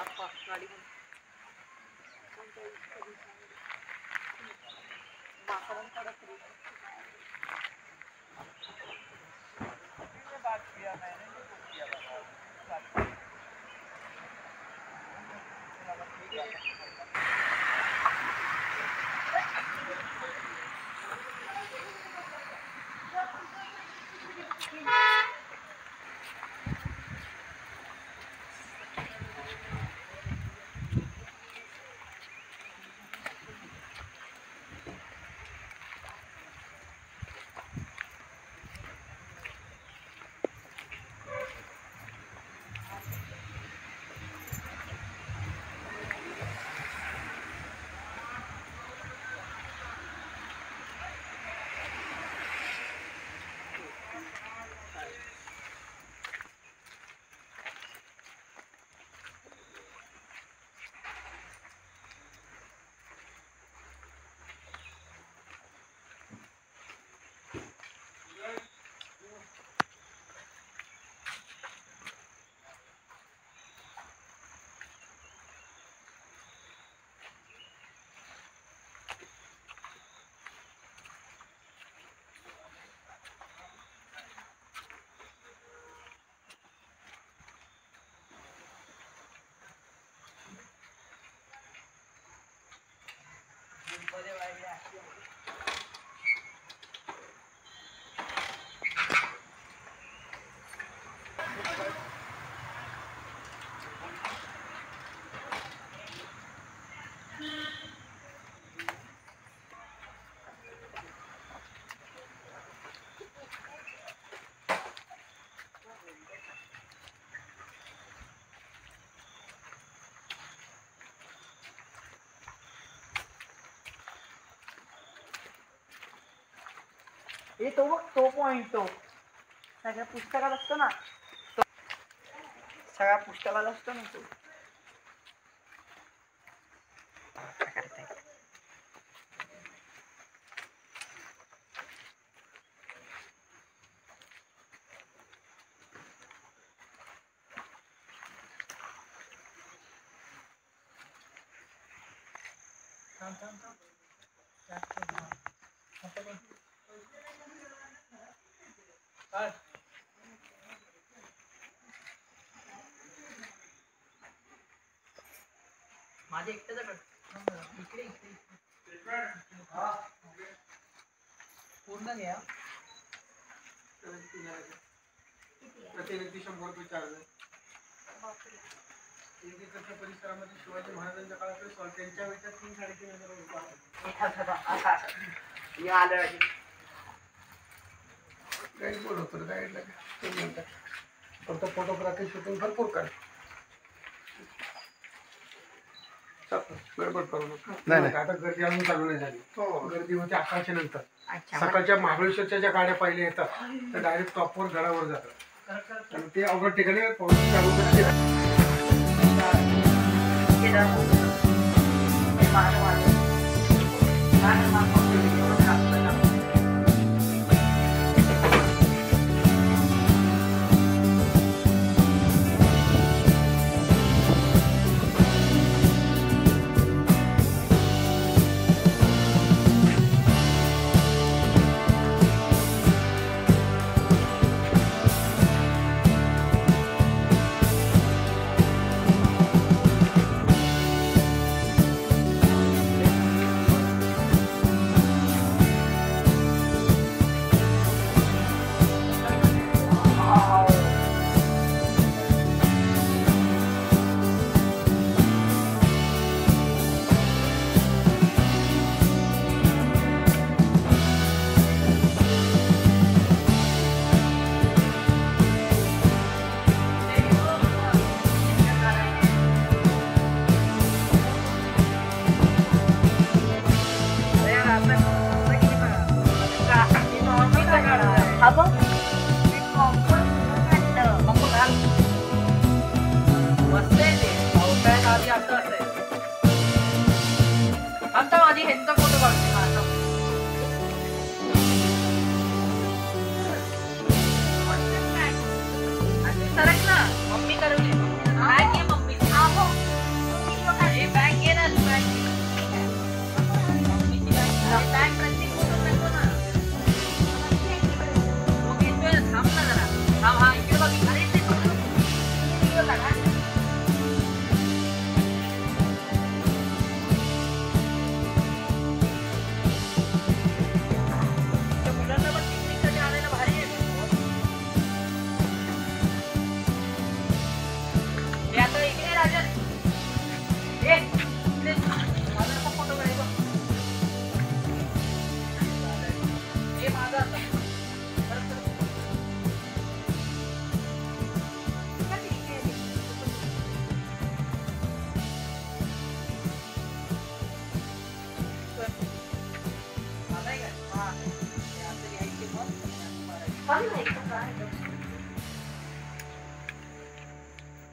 गाड़ी बात किया मैंने किया ये तो पॉइंट तो सगळ्या पुस्तकात असतो ना, सगळ्या पुस्तकात असतो ना तो. माझे एकट्याचा इकडे पूर्ण घ्या. प्रति व्यक्ती 100 रुपये चार्ज आहे. परिसरामध्ये शिवाजी महाराजांच्या काळात त्यांच्या वेळेस 3-3.5 हजार रुपये आलं. गाईड बोलवतो गाईडला फक्त फोटोग्राफी शूटिंग भरपूर कर. गडबड करू नका. नाही आता गर्दी अजून चालू नाही झाली. गर्दी होती 11च्या नंतर. सकाळच्या महाबळेश्वरच्या ज्या गाड्या पहिले येतात त्या डायरेक्ट टॉपवर गडावर जातात आणि ते अवघड ठिकाणी चालू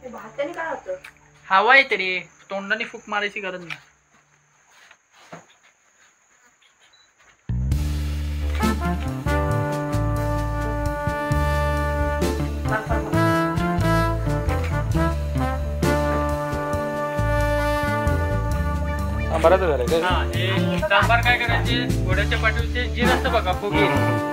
भाताने काय होतं? हवा आहे तरी तोंडाने फूक मारायची गरज नाही. बराच घर आहे हा हे सांबार काय करायचे, घोड्याच्या पाठीवरचे जीर असतं बघा फुगे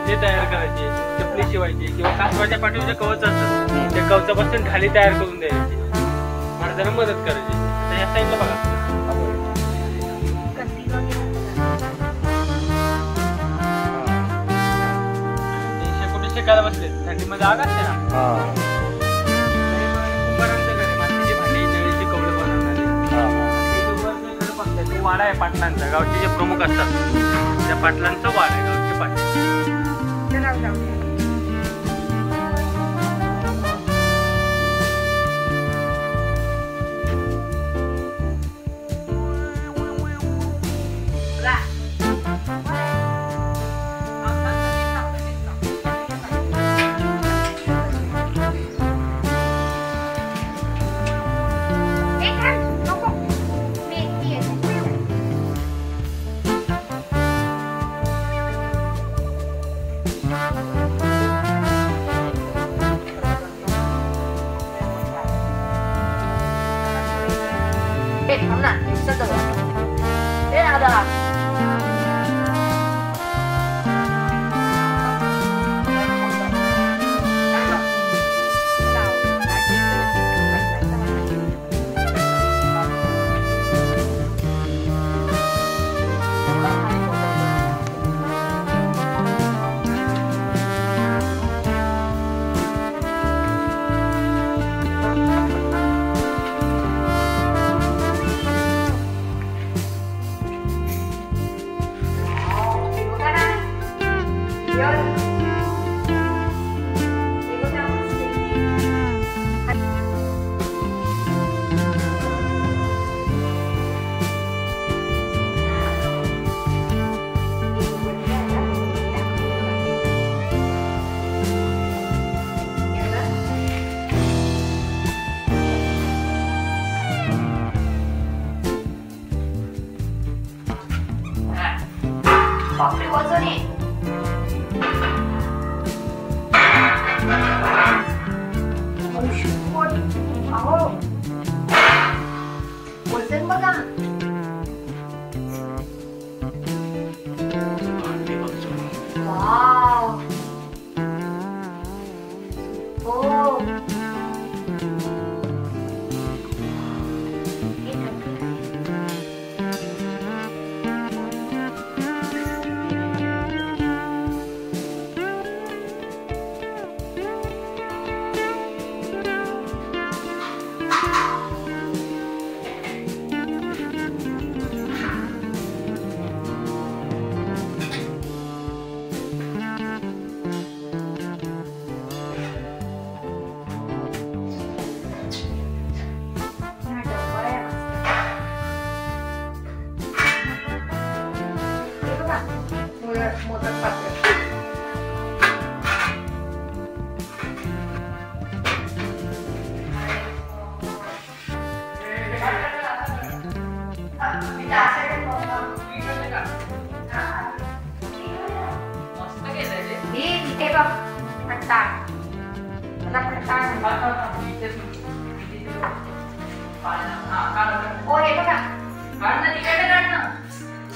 ते तयार करायचे, चपली शिवायची किंवा कासवाच्या पाठीवरचे कवच असतं त्या कवचापासून ढाली तयार करून द्यायची, महाराजांना मदत करायची. आता या साईडला बघा शेकोटी शेकायला बसले, थंडीमध्ये आग असते ना, कुंभारांचं घर आहे, मातीची भांडी जळीची कवलं बनवणारे. वाडा आहे पाटलांचा, गावचे जे प्रमुख असतात त्या पाटलांचा वाडा आहे, गावचे पाटील.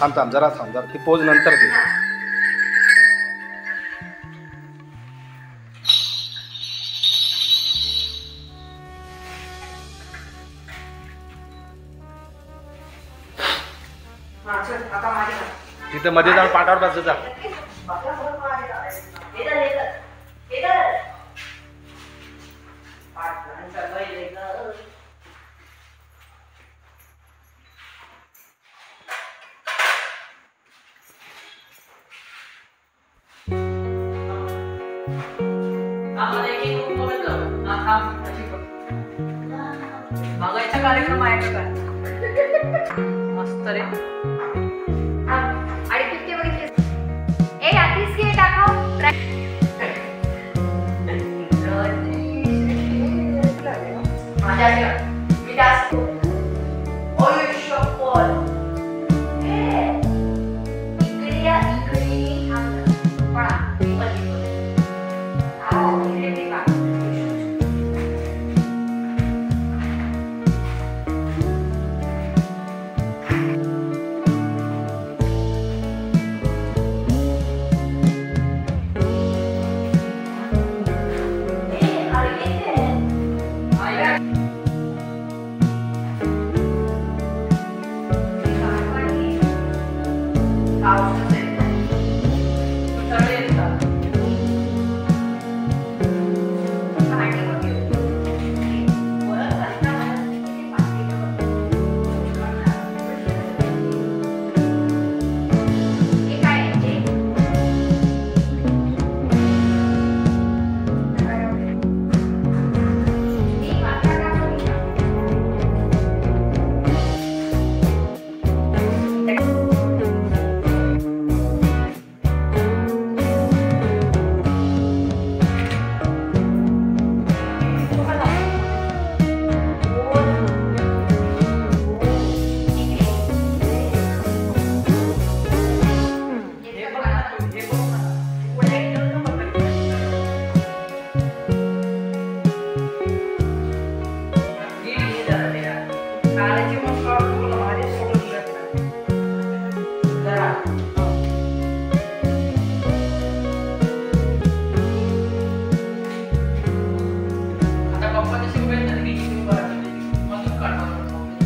थांब थांब जरा थांब जरा ती पोज नंतर दे. तिथे मध्ये जाऊन पाठावर बस जा. मागायचा कार्यक्रम आहे का मस्त रे. आणि किती बघितले ए आधीच घे टाकाव माझ्या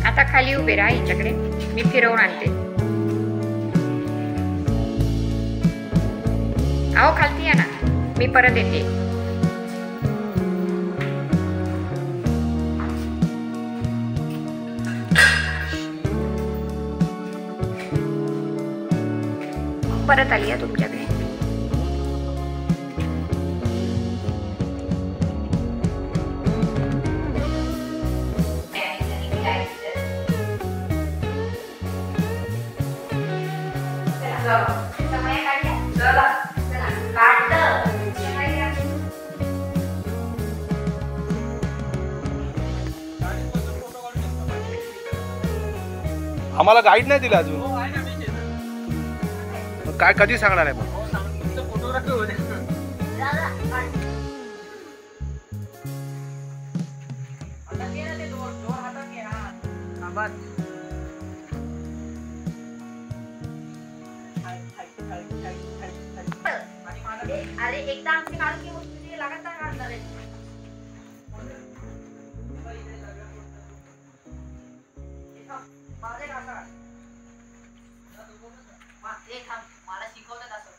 आता खाली उभे राहा हिच्याकडे, मी फिरवून आणते. अहो खालती या ना, मी परत येते. परत आली आहे तुमच्याकडे. आम्हाला गाईड नाही दिला अजून. मग काय कधी सांगणार आहे? फोटोग्राफी होते. अरे एकदा आमची काढून की वस्तू लगातार काढणार आहे. मला शिकवतात असं.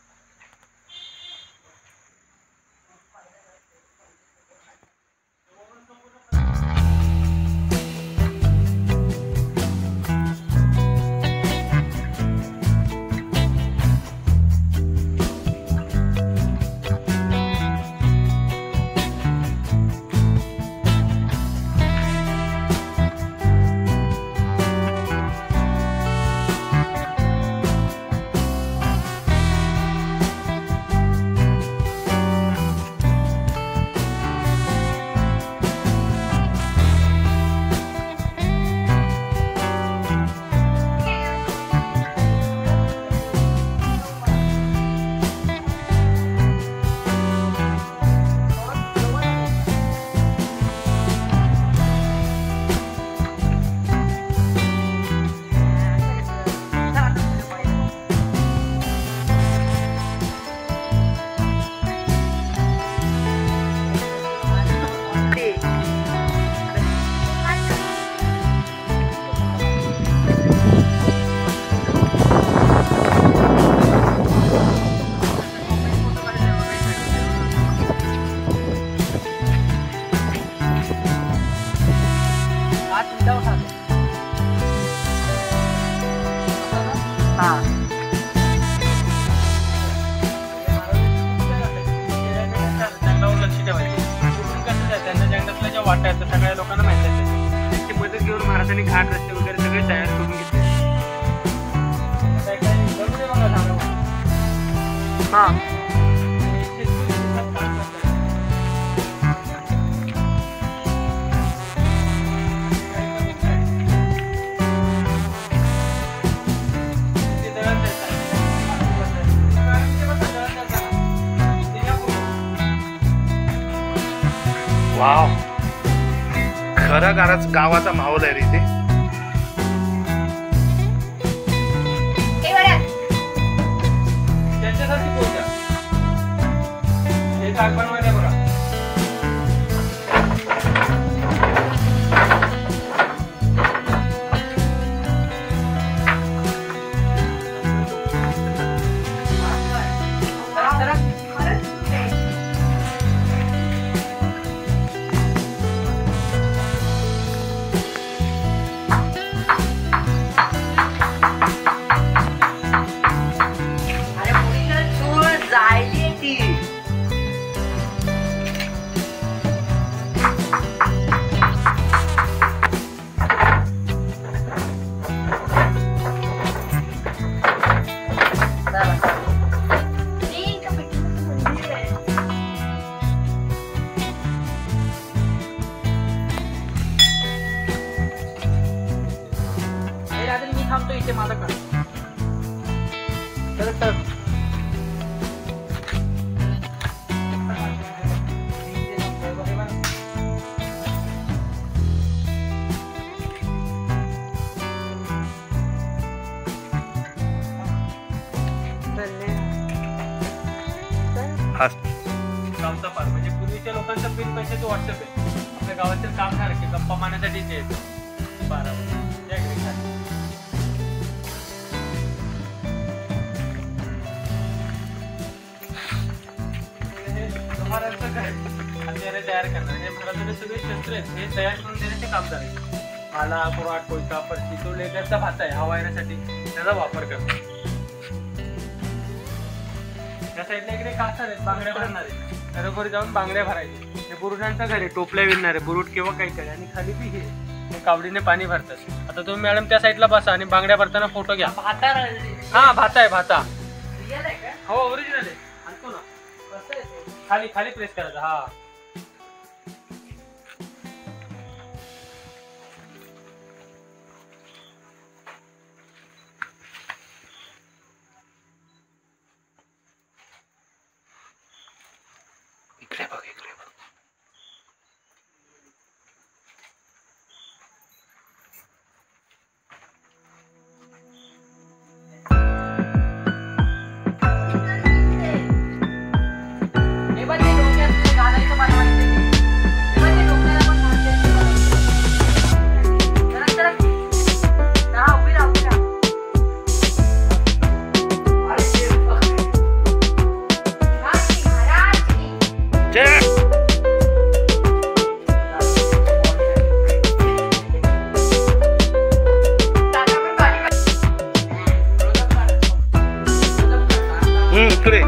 वाटा आहेत सगळ्या लोकांना माहिती आहे. त्यांची मदत घेऊन महाराजांनी घाट रस्ते वगैरे सगळे तयार करून घेतले. हा खरा गावाचा माहोल आहे रे इथे. त्यांच्यासाठी पोहोचा हे काय बनवायचं बघा. थांबतो इथे माझा का तर गावचा पार म्हणजे पूर्वीच्या लोकांचा बिल पैशाचं व्हॉट्सअप आहे. आपल्या गावातील काम झालं की गप्पा मारण्यासाठी ते येतं 12 तयार करणार. हे महाराजांचे सगळे शस्त्र आहेत हे तयार करून देण्याचे काम करायचे. आला कुराट कोयता फरशी तो लेदरचा भाता आहे हवा येण्यासाठी त्याचा वापर करतो. त्या साईडला इकडे कासार आहेत बांगड्या भरणारे घरोघरी जाऊन बांगड्या भरायचे. हे बुरुडांचं घर आहे टोपल्या विणणारे बुरुड किंवा काही काही आणि खाली बी हे कावडीने पाणी भरतात. आता तुम्ही मॅडम त्या साईडला बसा आणि बांगड्या भरताना फोटो घ्या. हा भाता आहे भाता हो ओरिजिनल आहे. आणतो ना खाली खाली प्रेस करायचा. हा इकडे बघ इकडे बघ. इकडे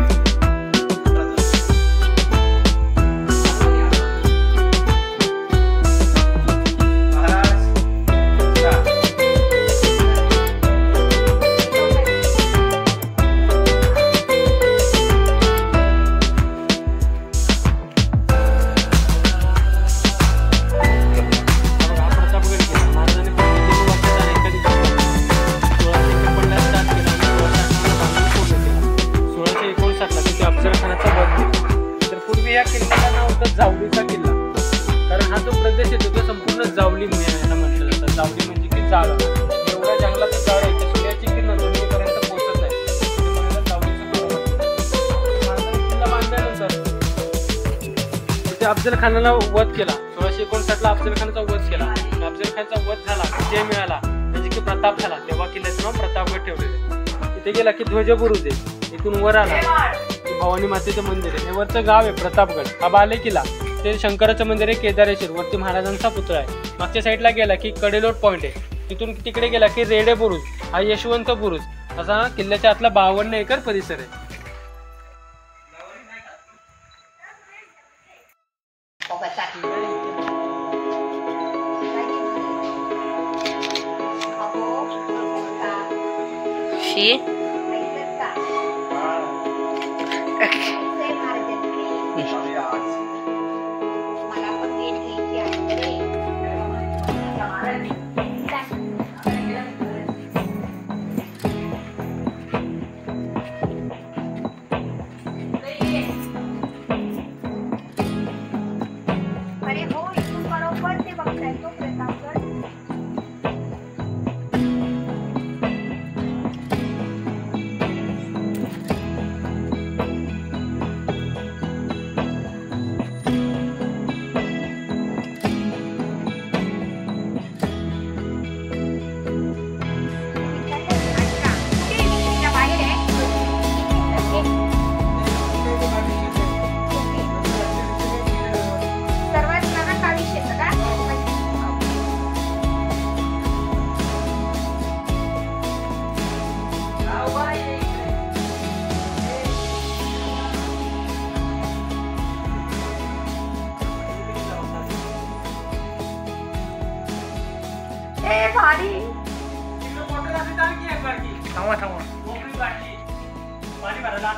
जावलीचा किल्ला. कारण हा जो प्रदेश येतो तो संपूर्ण जावली याला म्हटलं जातं. जावली म्हणजे की जाळ. एवढ्या जंगलाचं जाळ आहे की सूर्याची किरण जमिनीपर्यंत पोहोचत नाही. किल्ला बांधल्यानंतर तिथे अफजल खानाला वध केला. 1659 ला अफजल खानाचा वध केला. अफजल खानचा वध झाला विजय मिळाला म्हणजे की प्रताप झाला. तेव्हा किल्ल्याचं नाव प्रतापगड ठेवलेलं. तिथे गेला की ध्वजबुरुज आहे. इथून वर आला भवानी मातेचं मंदिर आहे. हे वरचं गाव आहे प्रतापगड. हा बाले किल्ला ते शंकराचं मंदिर आहे केदारेश्वर वरती महाराजांचा पुतळा आहे. मागच्या साईडला गेला की कडेलोट पॉईंट आहे. तिथून तिकडे गेला की रेडे बुरुज हा यशवंत बुरुज असा किल्ल्याच्या आतला 52 एकर परिसर आहे. अरे हो इथून बरोबर ते पाऊस आहे तो प्रतापगड. सर्वात लहान 22 येतं का? ए भारी. थांबा थांबा मोकळी बाटली पाणी भरायला